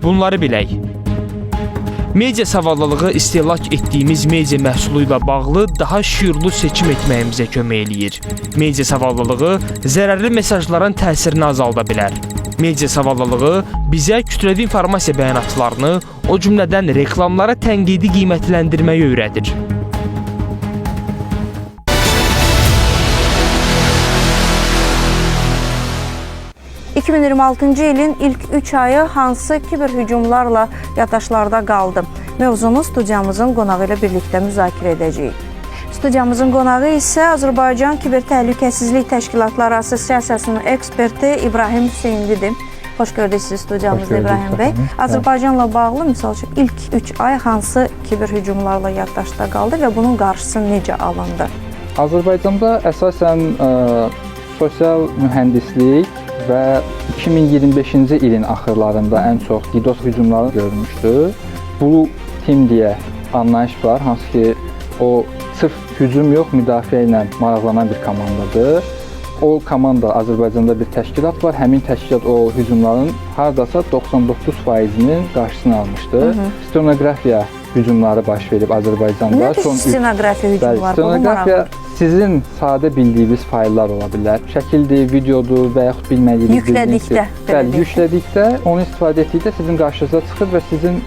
Bunları bilək. Media savadlılığı istehlak etdiyimiz media məhsulu ilə bağlı daha şüurlu seçim etməyimizə kömək eləyir. Media savadlılığı zərərli mesajların təsirini azalda bilər. Media savadlılığı bizə kütləvi informasiya bəyanatlarını, o cümlədən reklamlara tənqidi qiymətləndirməyi öyrədir. ...2026-cı ilin ilk 3 ayı hansı kiber hücumlarla yaddaşlarda qaldı? Mövzunu studiyamızın qonağı ilə birlikdə müzakirə edəcəyik. Studiyamızın qonağı isə Azərbaycan Kiber Təhlükəsizlik Təşkilatları Assosiasiyasının eksperti İbrahim Hüseynlidir. Xoş gördük sizi studiyamızda İbrahim bəy. Azərbaycanla bağlı, misal üçün, ilk 3 ay hansı kiber hücumlarla yaddaşda qaldı və bunun qarşısı necə alındı? Azərbaycanda əsasən sosial mühəndislik və 2025-ci ilin axırlarında ən çox DDoS hücumları görmüşdü. Blue Team deyə anlayış var, hansı ki o sırf hücum yox, müdafiə ilə maraqlanan bir komandadır. O komanda Azərbaycanda bir təşkilat var, həmin təşkilat o hücumların hardasa 99%-nin qarşısını almışdı. Stenografiya hücumları baş verib Azərbaycanda. Nədir stenografiya hücumları? Stenografiya sizin sadə bildiyiniz fayllar ola bilər. Şəkildir, videodur və yaxud bilmədiyiniz yüklədikdə. Bəli, yüklədikdə, onu istifadə etdikdə sizin qarşınıza çıxır və sizin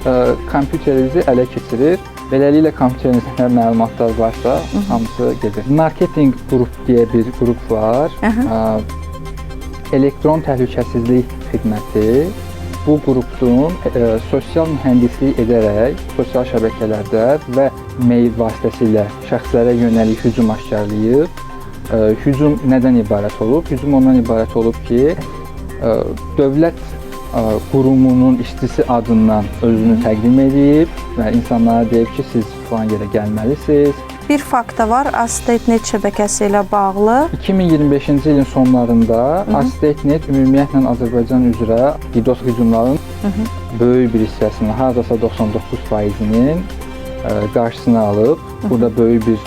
kompüterinizi ələ keçirir. Beləliklə kompüterinizdə məlumatlar varsa, hamısı gedir. Marketing qrup deyə bir qrup var. Elektron təhlükəsizlik xidməti. Bu qrupun sosial mühəndislik edərək sosial şəbəkələrdə və mail vasitəsilə şəxslərə yönəlik hücum aşkarlayıb. Hücum nədən ibarət olub? Hücum ondan ibarət olub ki, dövlət qurumunun işçisi adından özünü təqdim edib və insanlara deyib ki, siz falan yerə gəlməlisiniz. Bir fakt da var, Astetnet şəbəkəsi ilə bağlı. 2025-ci ilin sonlarında Astetnet ümumiyyətlə Azərbaycan üzrə DDoS hücumların böyük bir hissəsinin, hardasa 99%-nin qarşısını alıb. Burada böyük bir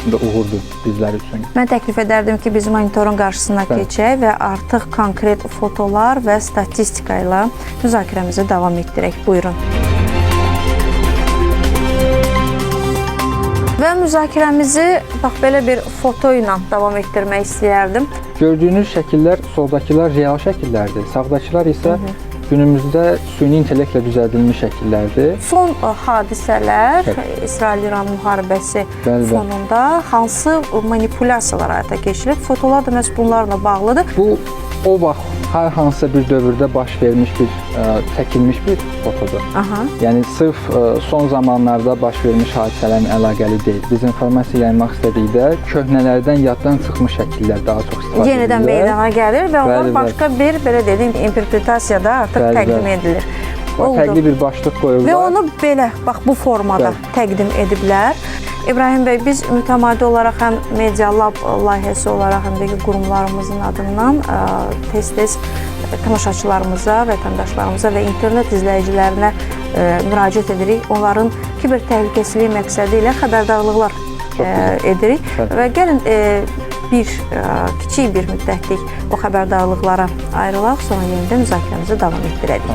uğurdur bizlər üçün. Mən təklif edərdim ki, biz monitorun qarşısına keçək və artıq konkret fotolar və statistika ilə müzakirəmizi davam etdirək. Buyurun. Və müzakirəmizi bax belə bir foto ilə davam etdirmək istəyərdim. Gördüyünüz şəkillər, soldakılar real şəkillərdir. Sağdakılar isə günümüzdə süni intellektlə düzəldilmiş şəkillərdir. Son hadisələr, İsrail-İran müharibəsi fonunda hansı manipulyasiyalar həyata keçirilib? Fotolar da məhz bunlarla bağlıdır. Bu, o vaxt hər hansısa bir dövrdə baş vermiş bir, çəkilmiş bir fotodur. Yəni, sırf son zamanlarda baş vermiş hadisələrin əlaqəli deyil. Biz informasiya yaymaq istədikdə köhnələrdən yaddan çıxmış şəkillər daha çox istifadə edilir. Yenidən meydana gəlir və onlar başqa bir, belə dediyim, interpretasiyada artıq təqdim edilir. Fərqli bir başlıq qoyurlar. Və onu belə, bax, bu formada təqdim ediblər. İbrahim bəy, biz mütəmadi olaraq həm Media Lab layihəsi olaraq həm də ki, qurumlarımızın adından tez-tez tamaşaçılarımıza, vətəndaşlarımıza və internet izləyicilərinə müraciət edirik. Onların kiber təhlükəsizliyi məqsədi ilə xəbərdarlıqlar edirik. Və gəlin kiçik bir müddətlik o xəbərdarlıqlara ayrılaq, sonra yenidə müzakirəmizi davam etdirək.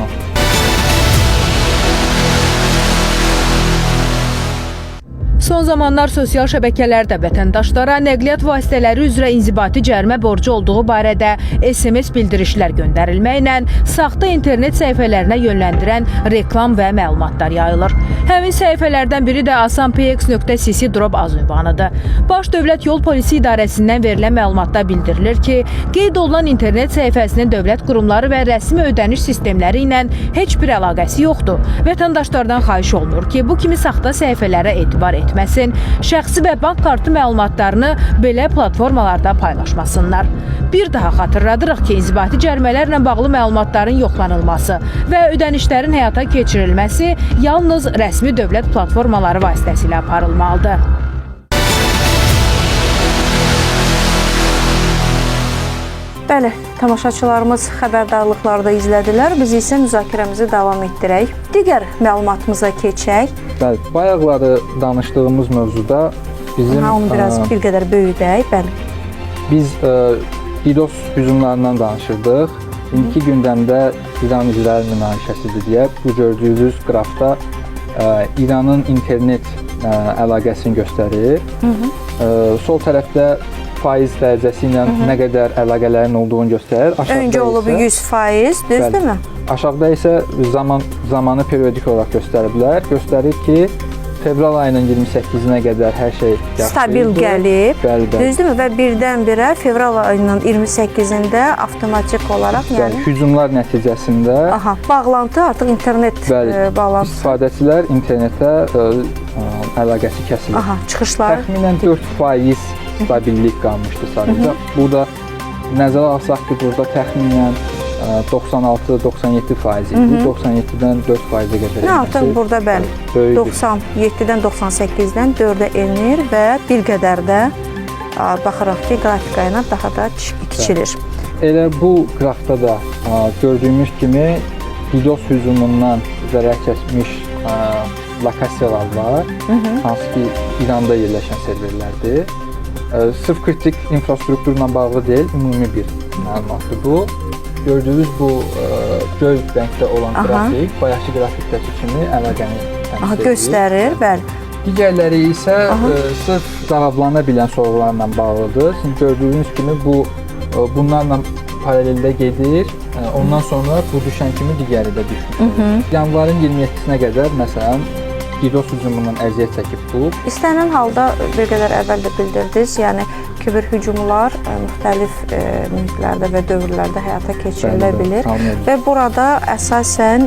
Son zamanlar sosial şəbəkələrdə vətəndaşlara nəqliyyat vasitələri üzrə inzibati cərimə borcu olduğu barədə SMS bildirişlər göndərilməklə saxta internet səhifələrinə yönləndirən reklam və məlumatlar yayılır. Həmin səhifələrdən biri də asanpx.cc-az ünvanıdır. Baş Dövlət Yol Polisi İdarəsindən verilən məlumatda bildirilir ki, qeyd olunan internet səhifəsinin dövlət qurumları və rəsmi ödəniş sistemləri ilə heç bir əlaqəsi yoxdur. Vətəndaşlardan xahiş olunur ki, bu kimi saxta səhifələrə etibar etməsin, şəxsi və bank kartı məlumatlarını belə platformalarda paylaşmasınlar. Bir daha xatırladırıq ki, inzibati cərimələrlə bağlı məlumatların yoxlanılması və ödənişlərin həyata keçirilməsi yalnız rəsmi dövlət platformaları vasitəsilə aparılmalıdır. Bəli, tamaşaçılarımız xəbərdarlıqlarda izlədilər. Biz isə müzakirəmizi davam etdirək. Digər məlumatımıza keçək. Bəli, bayaqları danışdığımız mövzuda bizim... Onu biraz bir qədər böyüdək, bəli. Biz DDoS hücumlarından danışırdıq. İndiki gündəmdə İran-İsrail münaqişəsidir deyə bu gördüyünüz qrafda İranın internet əlaqəsini göstərir. Sol tərəfdə faiz dərəcəsi ilə nə qədər əlaqələrin olduğunu göstərir. Öncə olub 100%, düzdürmü? Aşağıda isə zamanı periodik olaraq göstəriblər. Göstərir ki, fevral ayının 28-nə qədər hər şey yaxşı stabil gəlib. Bəli. Düzdürmü? Və birdən-birə fevral ayının 28-də avtomatik olaraq, yəni hücumlar nəticəsində bağlantı artıq internet bağlantısı. İstifadəçilər internetə əlaqəsi kəsilir. Çıxışlar. Təxminən 4% stabillik qalmışdı sadəcə. Bu da nəzərə alsaq ki, burada təxminən 96-97% idi. 97-dən 4%-ə qədər. Artıq burada bəli, 97-dən 98-dən 4-ə enir və bir qədər də baxıraq ki, qrafika ilə daha da kiçilir. Elə bu qrafda da gördüyümüz kimi DDoS hücumundan zərər çəkmiş lokasiyalar var, hansı ki İranda yerləşən serverlərdir. Sırf kritik infrastrukturla bağlı deyil, ümumi bir məlumatdır bu. Gördüyünüz bu göz rəngdə olan qrafik, bayaqki grafikdəki kimi əlaqəni təmsil edir. Göstərir, bəli. Digərləri isə sırf cavablana bilən sorğularla bağlıdır. Çünki gördüyünüz kimi bunlarla paraleldə gedir. Ondan sonra bu düşən kimi digəri də düşmür. Yanvarın 27-sinə qədər məsələn DDoS hücumundan əziyyət çəkib bu. İstənilən halda bir qədər əvvəl də bildirdiniz, yəni kiber hücumlar müxtəlif mühitlərdə və dövrlərdə həyata keçirilə bilir və burada əsasən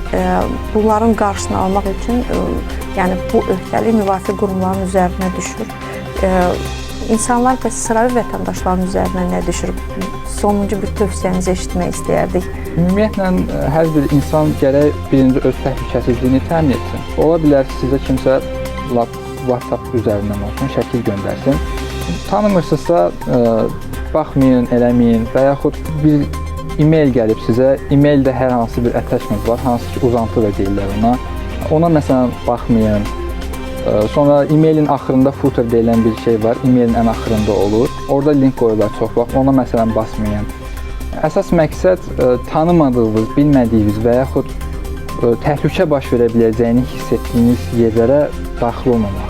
bunların qarşısını almaq üçün yəni bu öhdəlik müvafiq qurumların üzərinə düşür. İnsanlar və sıravi vətəndaşların üzərinə nə düşür? Sonuncu bir tövsiyənizi eşitmək istəyərdik. Ümumiyyətlə, hər bir insan gərək birinci öz təhlükəsizliyini təmin etsin. Ola bilər sizə kimsə WhatsApp üzərindən olsun, şəkil göndərsin. Tanımırsınızsa, baxmayın, eləməyin və yaxud bir e-mail gəlib sizə. E-maildə hər hansı bir attachment var, hansı ki uzantı da deyirlər ona. Ona məsələn baxmayın. Sonra e-mailin axırında footer deyilən bir şey var, e-mailin ən axırında olur. Orada link qoyurlar çox vaxt, ona məsələn basmayın. Əsas məqsəd tanımadığınız, bilmədiyiniz və yaxud təhlükə baş verə biləcəyini hiss etdiyiniz yerlərə daxil olmamaq.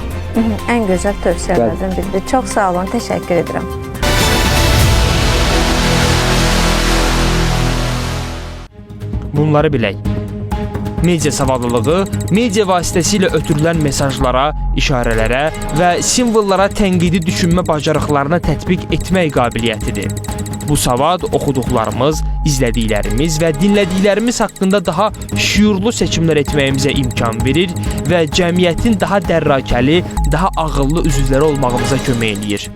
Ən gözəl tövsiyələrdən biridir. Çox sağ olun, təşəkkür edirəm. Bunları bilək. Media savadlılığı media vasitəsilə ötürülən mesajlara, işarələrə və simvollara tənqidi düşünmə bacarıqlarına tətbiq etmək qabiliyyətidir. Bu savad oxuduqlarımız, izlədiklərimiz və dinlədiklərimiz haqqında daha şüurlu seçimlər etməyimizə imkan verir və cəmiyyətin daha dərrakəli, daha ağıllı üzvləri olmağımıza kömək eləyir.